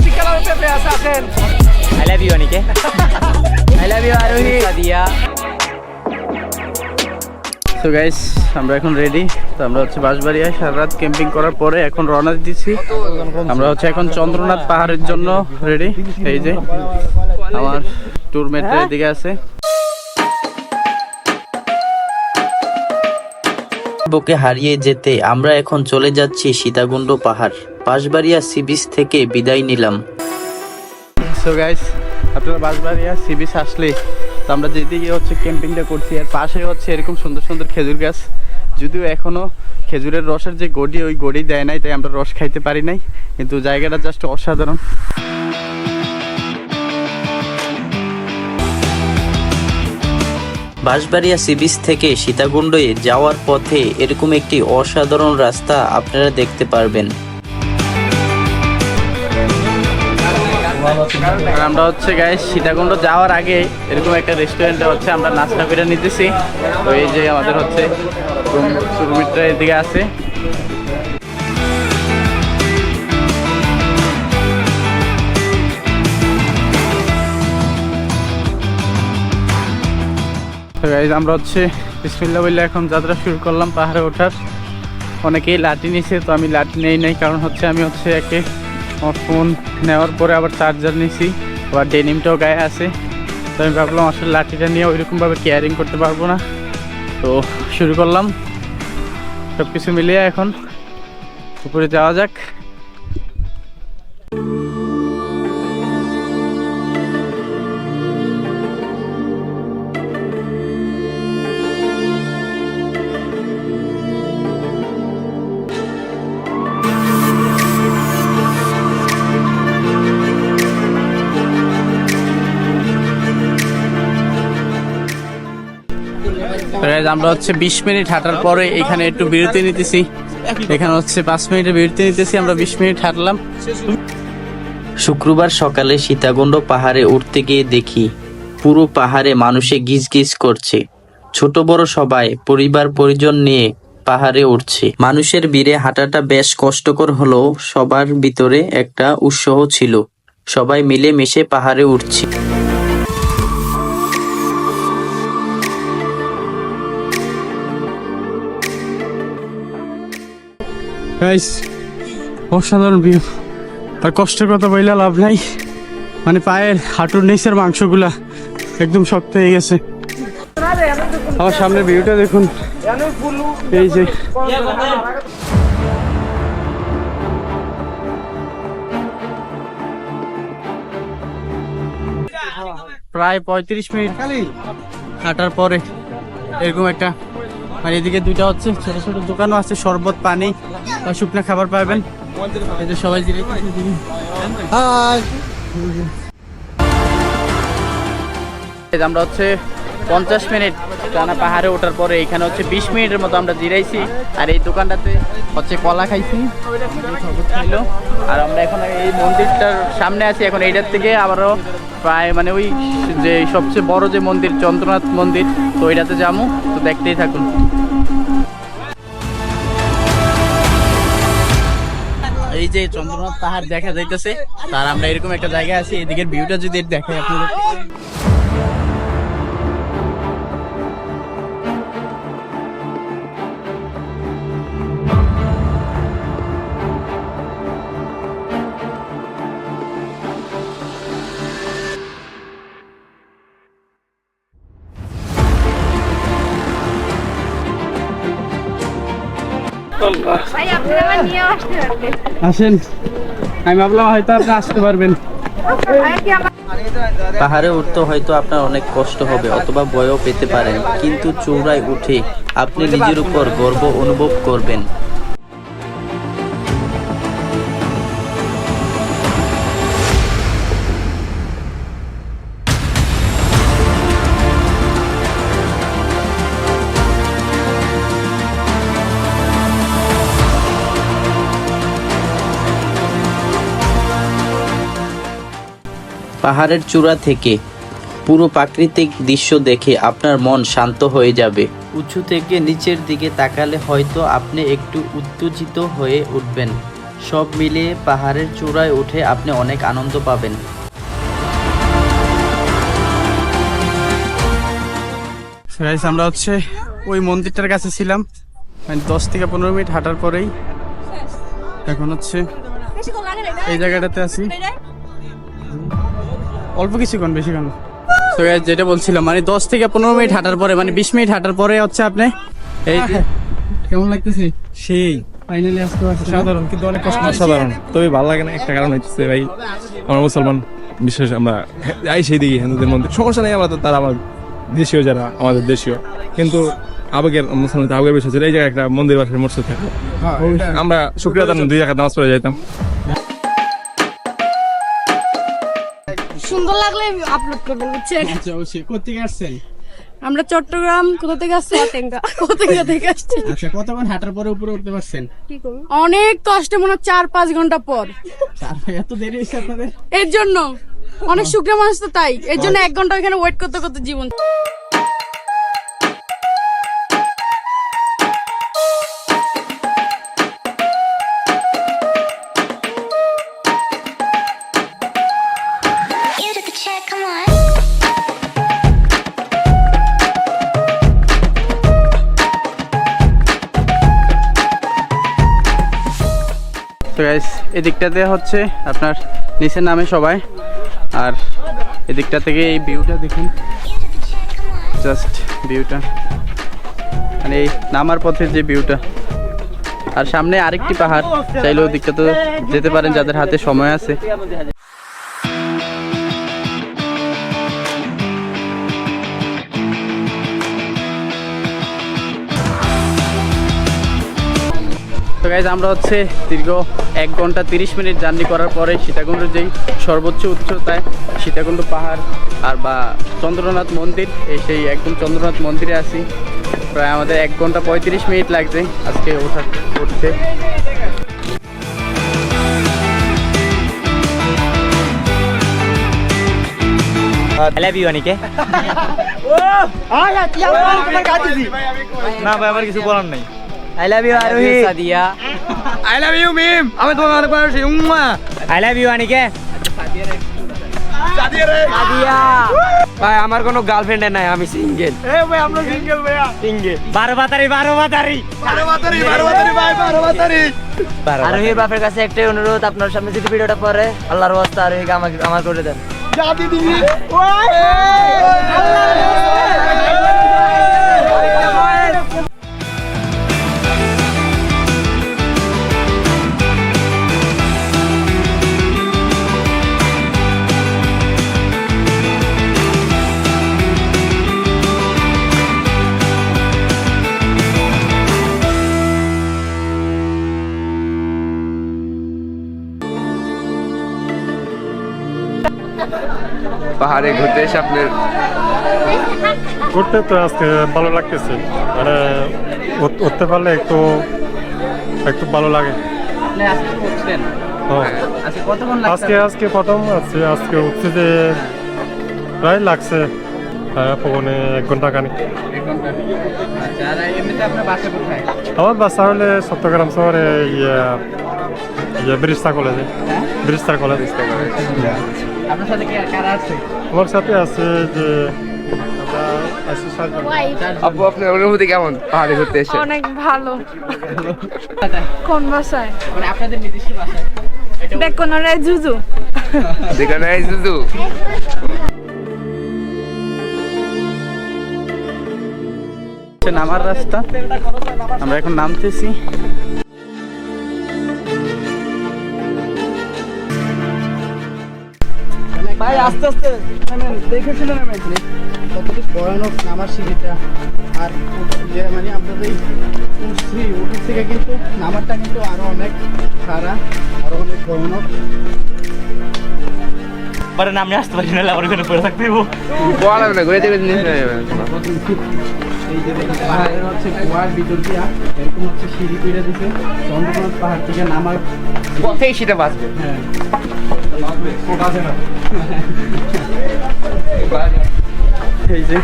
I love you, Anike. I love you, Aruhi. Sadia. তো guys আমরা এখন ready. তো আমরা হচ্ছে বাঁশবাড়িয়ায় সারা রাত ক্যাম্পিং করার পরে এখন রওনা দিচ্ছি। আমরা হচ্ছে এখন চন্দ্রনাথ পাহাড়ের জন্য রেডি। এই যে আমার ট্যুর মেটরা এদিকে আছে। বুকে হারিয়ে যেতে আমরা এখন চলে যাচ্ছি সীতাকুণ্ড পাহাড়। বাঁশবাড়িয়া সি বিচ থেকে বিদায় নিলাম। সো গাইস আপনারা বাঁশবাড়িয়া সি বিচ আসলে তো আমরা যেদিকে হচ্ছে ক্যাম্পিংটা করছি আর পাশে হচ্ছে এরকম সুন্দর সুন্দর খেজুর গাছ, যদিও এখনও খেজুরের রসের যে গড়ি ওই গড়ি দেয় নাই, তাই আমরা রস খাইতে পারি নাই, কিন্তু জায়গাটা জাস্ট অসাধারণ। বাঁশবাড়িয়া সি বিচ থেকে সীতাকুণ্ডে যাওয়ার পথে এরকম একটি অসাধারণ রাস্তা আপনারা দেখতে পারবেন। আমরা হচ্ছে গাইস সীতাকুণ্ড যাওয়ার আগে এরকম একটা রেস্টুরেন্টে হচ্ছে আমরা নাস্তা করে নিতেছি। তো এই যে আমাদের হচ্ছে রুমিটরা এদিকে আছে। তো গাইস আমরা হচ্ছে বিসমিল্লাহ বলে এখন যাত্রা শুরু করলাম পাহাড়ে ওঠার। অনেকেই লাঠি নিছে, তো আমি লাঠি নেই নাই, কারণ হচ্ছে আমি হচ্ছে একে আমার ফোন নেওয়ার পরে আবার চার্জার নিয়েছি, আবার ডেনিমটাও গায়ে আছে। তো আমি ভাবলাম আসলে লাঠিটা নিয়ে ওইরকমভাবে কেয়ারিং করতে পারবো না, তো শুরু করলাম। সব কিছু মিলিয়ে এখন উপরে যাওয়া যাক। আমরা হচ্ছে 20 মিনিট হাঁটার পরে এখানে একটু বিরতি নিতেছি। এখানে হচ্ছে 5 মিনিটের বিরতি নিতেছি, আমরা 20 মিনিট হাঁটলাম। শুক্রবার সকালে সীতাকুণ্ড পাহাড়ে উঠতে গিয়ে দেখি পুরো পাহাড়ে মানুষে গিজ গিজ করছে। ছোট বড় সবাই পরিবার পরিজন নিয়ে পাহাড়ে উঠছে। মানুষের ভিড়ে হাঁটাটা বেশ কষ্টকর হলেও সবার ভিতরে একটা উৎসাহ ছিল। সবাই মিলে মিশে পাহাড়ে উঠছে। অসাধারণ ভিউ, আর কষ্টের কথা বললে লাভ নাই, মানে পায়ের হাঁটুর নিচের মাংসগুলা একদম শক্ত হয়ে গেছে। আমার সামনে ভিউটা দেখুন, এই যে প্রায় 35 মিনিট হাঁটার পরে এরকম একটা, আর এদিকে দুইটা হচ্ছে ছোট ছোট দোকানও আছে, শরবত পানি বা শুকনো খাবার পাবেন। এই যে সবাই আমরা হচ্ছে 50 মিনিট টানা পাহাড়ে ওঠার পরে এখানে হচ্ছে 20 মিনিটের মতো আমরা জিরাইছি। আর এই দোকানটাতে হচ্ছে কলা খাইছি, খাইলো। আর আমরা এখন এই মন্দিরটার সামনে আছি, এখন এইটার থেকে আবারও প্রায় মানে ওই যে সবচেয়ে বড় যে মন্দির চন্দ্রনাথ মন্দির, তো ওইটাতে যাবো, তো দেখতেই থাকুন। এই যে চন্দ্রনাথ পাহাড় দেখা যাইতেছে, তার আমরা এরকম একটা জায়গায় আছি। এদিকের ভিউটা যদি দেখাই আপনাদের, আসেন। আমি ভাবলাম হয়তো আপনি আসতে পারবেন। পাহাড়ে উঠতে হয়তো আপনার অনেক কষ্ট হবে অথবা ভয়ও পেতে পারেন, কিন্তু চূড়ায় উঠে আপনি নিজের উপর গর্ব অনুভব করবেন। পাহাড়ের চূড়া থেকে পুরো প্রাকৃতিক দৃশ্য দেখে আপনার মন শান্ত হয়ে যাবে। উঁচু থেকে নিচের দিকে তাকালে হয়তো আপনি একটু উত্তেজিত হয়ে উঠবেন। সব মিলিয়ে পাহাড়ের চূড়ায় উঠে আপনি অনেক আনন্দ পাবেন। গাইস আমরা হচ্ছে ওই মন্দিরটার কাছে ছিলাম, মানে 10 থেকে 15 মিনিট হাঁটার পরেই এখন হচ্ছে এই জায়গাটাতে আছি। অল্প কিছুক্ষণ, বেশিক্ষণ। তো গাইস যেটা বলছিলাম, মানে 10 থেকে 15 মিনিট হাঁটার পরে, মানে 20 মিনিট হাঁটার পরে হচ্ছে আপনি এই কেমন লাগতেছে? সেই ফাইনালি আসতে পারছি। সাধারণ কিন্তু অনেক কষ্ট। সাধারণ তবে ভালো লাগে না, একটা কারণ হচ্ছে ভাই আমরা মুসলমান, বিশেষ আমরা যাই সেই দিকে হিন্দুদের মধ্যে সমস্যা নেই, আমরা তো তারা আমার দেশীয়, যারা আমাদের দেশীয়, কিন্তু আবেগের মুসলমান আবেগের বিষয় ছিল। এই জায়গায় একটা মন্দির বাসের মসজিদ থাকে, আমরা শুক্রিয়া আদান 2 জায়গায় নামাজ পড়ে যাইতাম। সুন্দর লাগলে আপলোড করবেন, বুঝছেন? আচ্ছা, অবশ্যই। কোথেকে আসছেন? আমরা চট্টগ্রাম। কোথা থেকে আসছি? কোথা থেকে আসছি? আচ্ছা, কতক্ষণ হাঁটার পরে উপরে উঠতে পারছেন? অনেক কষ্টে, মনে হয় 4-5 ঘন্টা পর। এত দেরি হয়েছে আপনাদের? এর জন্য অনেক শুকনো মানুষ তো, তাই এর জন্য 1 ঘন্টা এখানে ওয়েট করতে করতে জীবন। You took the check, come on. তো গাইস এদিকটাতে হচ্ছে আপনার নিচে নামে সবাই, আর এদিকটা থেকে এই ভিউটা দেখুন, জাস্ট ভিউটা, মানে এই নামার পথের যে ভিউটা। আর সামনে আরেকটি পাহাড়, চাইলে ওদিকটা তো যেতে পারেন যাদের হাতে সময় আছে। তো গাইজ আমরা হচ্ছে দীর্ঘ 1 ঘন্টা 30 মিনিট জার্নি করার পরে সীতাকুণ্ডের যেই সর্বোচ্চ উচ্চতায় সীতাকুণ্ড পাহাড় আর বা চন্দ্রনাথ মন্দির, এই সেই একদম চন্দ্রনাথ মন্দিরে আছি। প্রায় আমাদের 1 ঘন্টা 35 মিনিট লাগছে আজকে উঠতে। I love you অনিকে। না ভাই, আমার কিছু বলার নাই। I love you আরোহী। সাদিয়া। I love you মিম, আমি তোমাকে অনেক ভালোবাসি। I love you অনিকে। সাদিয়া। ভাই আমার কোনো গার্লফ্রেন্ড নাই, আমি সিঙ্গেল। এই ভাই আমরা সিঙ্গেল ভাইয়া, সিঙ্গেল। 12 বাতারি। বারো বাতারি ভাই, 12 বাতারি। আরোহীর বাপের কাছে একটাই অনুরোধ, আপনার সামনে যদি ভিডিওটা পরে আল্লাহর ওয়াস্তে আরোহীকে আমার করে দেন। যা দিদি পাহাড়ে ঘুরতে এসে আপনার ঘুরতে তো আজকে ভালো লাগতেছে, মানে উঠতে পারলে একটু ভালো লাগে। আপনি আজকে উঠছেন? হ্যাঁ। আজকে কতক্ষণ লাগছে? আজকে প্রথম আজকে উঠছে যে প্রায় লাগছে পৌনে 1 ঘন্টা খানি। 1 ঘন্টা। আচ্ছা, আর এমনিতে আপনার বাসা কোথায়? আমার বাসা হলে চট্টগ্রাম শহরে ব্রিস্তা কলেজে। ব্রিস্তা কলেজ। আপনার সাথে কারা আছে? আমার সাথে আছে যে আমরা আছি 7 জন। আপু, আপনার অনুভূতি কেমন পাহাড়ে ঘুরতে এসে? অনেক ভালো। কোন বাসায়? মানে আপনাদের নির্দিষ্ট বাসায়? দেখো না রে জুজু। যেখানে জুজু। নামার রাস্তা, আমরা এখন নামতেছি। ভাই আস্তে আস্তে দেখেছিলেন কতটুকু ভয়ানক নামার সিঁড়িটা, আর যে মানে আপনাদের উঠছি উঠে থেকে কিন্তু নামারটা কিন্তু আরো অনেক খারাপ, আরো অনেক ভয়ানক। পরে নামে আসতে পারি না, আবার ওখানে পড়ে থাকতে হইব। বলা না, ঘুরে যাবে জিনিস নেই। এই যে দেখুন পাহাড়ের হচ্ছে কুয়ার ভিতর দিয়া এরকম হচ্ছে সিঁড়ি করে দিছে চন্দ্রনাথ পাহাড় থেকে নামার পথেই শীতে বাঁচবে। হ্যাঁ এই যে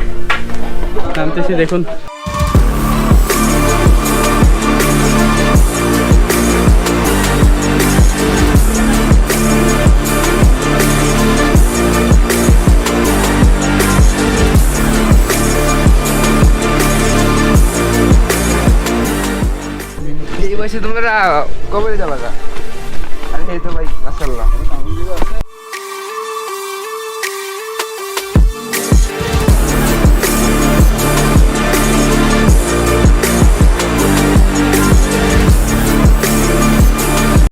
নামতেছি দেখুন। তোমরা কবে যাবা? আরে এই তো ভাই মাশাআল্লাহ।